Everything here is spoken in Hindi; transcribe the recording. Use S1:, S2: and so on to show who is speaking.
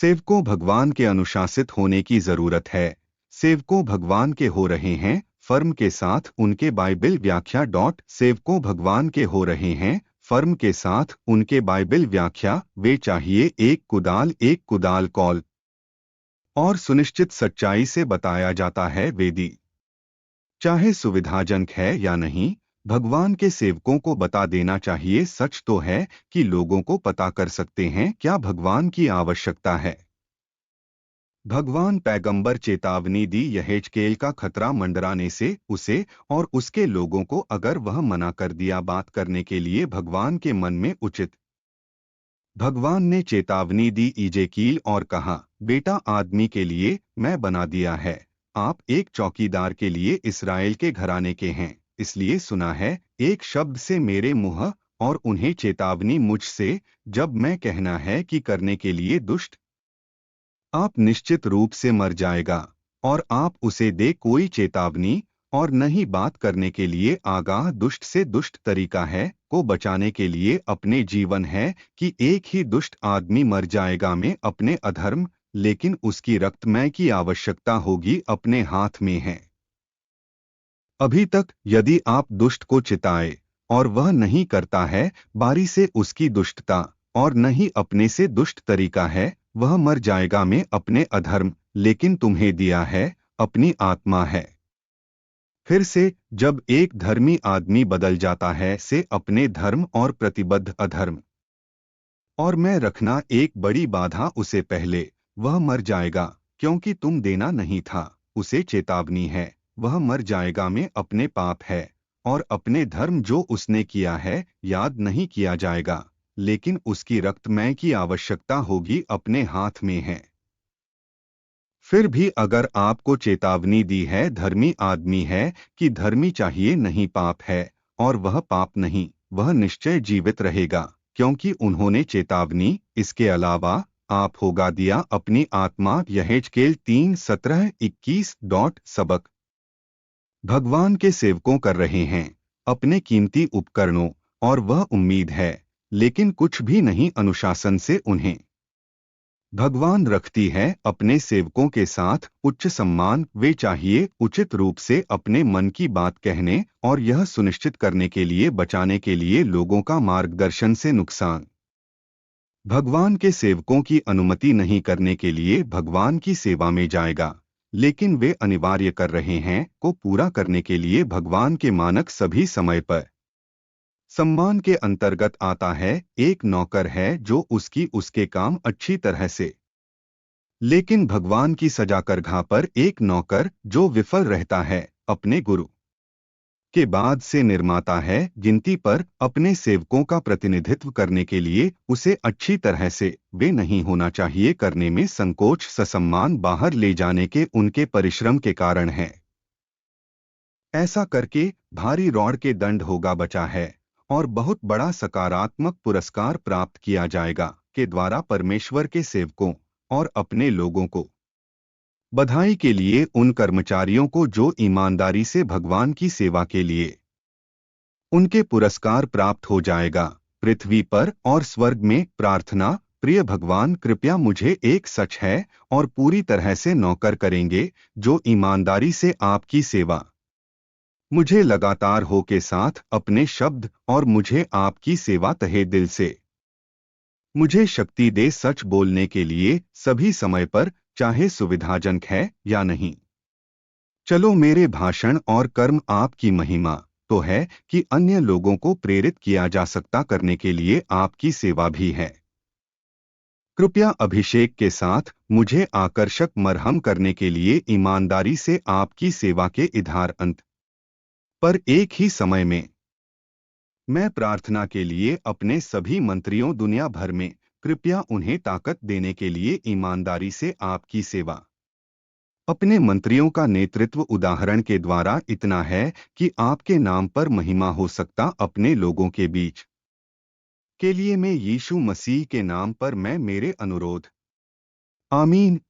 S1: सेवकों भगवान के अनुशासित होने की जरूरत है। सेवकों भगवान के हो रहे हैं फर्म के साथ उनके बाइबल व्याख्या सेवकों भगवान के हो रहे हैं फर्म के साथ उनके बाइबल व्याख्या वे चाहिए एक कुदाल कॉल और सुनिश्चित सच्चाई से बताया जाता है वेदी चाहे सुविधाजनक है या नहीं। भगवान के सेवकों को बता देना चाहिए। सच तो है कि लोगों को पता कर सकते हैं क्या भगवान की आवश्यकता है। भगवान पैगंबर चेतावनी दी यहेजकेल का खतरा मंडराने से उसे और उसके लोगों को अगर वह मना कर दिया बात करने के लिए भगवान के मन में उचित। भगवान ने चेतावनी दी इजेकील और कहा बेटा आदमी के लिए मैं बना दिया है। आप एक चौकीदार के लिए इस्राएल के घराने के हैं इसलिए सुना है एक शब्द से मेरे मुंह और उन्हें चेतावनी मुझसे जब मैं कहना है कि करने के लिए दुष्ट आप निश्चित रूप से मर जाएगा और आप उसे दे कोई चेतावनी और नहीं बात करने के लिए आगाह दुष्ट से दुष्ट तरीका है को बचाने के लिए अपने जीवन है कि एक ही दुष्ट आदमी मर जाएगा में अपने अधर्म लेकिन उसकी रक्तमय की आवश्यकता होगी अपने हाथ में है। अभी तक यदि आप दुष्ट को चिताए और वह नहीं करता है बारी से उसकी दुष्टता और नहीं अपने से दुष्ट तरीका है वह मर जाएगा में अपने अधर्म लेकिन तुम्हें दिया है अपनी आत्मा है। फिर से जब एक धर्मी आदमी बदल जाता है से अपने धर्म और प्रतिबद्ध अधर्म और मैं रखना एक बड़ी बाधा उसे पहले वह मर जाएगा क्योंकि तुम देना नहीं था उसे चेतावनी है वह मर जाएगा में अपने पाप है और अपने धर्म जो उसने किया है याद नहीं किया जाएगा लेकिन उसकी रक्तमय की आवश्यकता होगी अपने हाथ में है। फिर भी अगर आपको चेतावनी दी है धर्मी आदमी है कि धर्मी चाहिए नहीं पाप है और वह पाप नहीं वह निश्चय जीवित रहेगा क्योंकि उन्होंने चेतावनी इसके अलावा आप होगा दिया अपनी आत्मा यहेजकेल 3:17-21 सबक भगवान के सेवकों कर रहे हैं अपने कीमती उपकरणों और वह उम्मीद है लेकिन कुछ भी नहीं अनुशासन से उन्हें भगवान रखती है अपने सेवकों के साथ उच्च सम्मान वे चाहिए उचित रूप से अपने मन की बात कहने और यह सुनिश्चित करने के लिए बचाने के लिए लोगों का मार्गदर्शन से नुकसान भगवान के सेवकों की अनुमति नहीं करने के लिए भगवान की सेवा में जाएगा लेकिन वे अनिवार्य कर रहे हैं को पूरा करने के लिए भगवान के मानक सभी समय पर सम्मान के अंतर्गत आता है। एक नौकर है जो उसके काम अच्छी तरह से लेकिन भगवान की सजा करघा पर एक नौकर जो विफल रहता है अपने गुरु के बाद से निर्माता है गिनती पर अपने सेवकों का प्रतिनिधित्व करने के लिए उसे अच्छी तरह से वे नहीं होना चाहिए करने में संकोच ससम्मान बाहर ले जाने के उनके परिश्रम के कारण है। ऐसा करके भारी रॉड के दंड होगा बचा है और बहुत बड़ा सकारात्मक पुरस्कार प्राप्त किया जाएगा के द्वारा परमेश्वर के सेवकों और अपने लोगों को बधाई के लिए उन कर्मचारियों को जो ईमानदारी से भगवान की सेवा के लिए उनके पुरस्कार प्राप्त हो जाएगा पृथ्वी पर और स्वर्ग में। प्रार्थना प्रिय भगवान कृपया मुझे एक सच है और पूरी तरह से नौकर करेंगे जो ईमानदारी से आपकी सेवा मुझे लगातार हो के साथ अपने शब्द और मुझे आपकी सेवा तहे दिल से मुझे शक्ति दे सच बोलने के लिए सभी समय पर चाहे सुविधाजनक है या नहीं। चलो मेरे भाषण और कर्म आपकी महिमा तो है कि अन्य लोगों को प्रेरित किया जा सकता करने के लिए आपकी सेवा भी है। कृपया अभिषेक के साथ मुझे आकर्षक मरहम करने के लिए ईमानदारी से आपकी सेवा के इधार अंत पर एक ही समय में मैं प्रार्थना के लिए अपने सभी मंत्रियों दुनिया भर में कृपया उन्हें ताकत देने के लिए ईमानदारी से आपकी सेवा अपने मंत्रियों का नेतृत्व उदाहरण के द्वारा इतना है कि आपके नाम पर महिमा हो सकता अपने लोगों के बीच के लिए मैं यीशु मसीह के नाम पर मैं मेरे अनुरोध आमीन।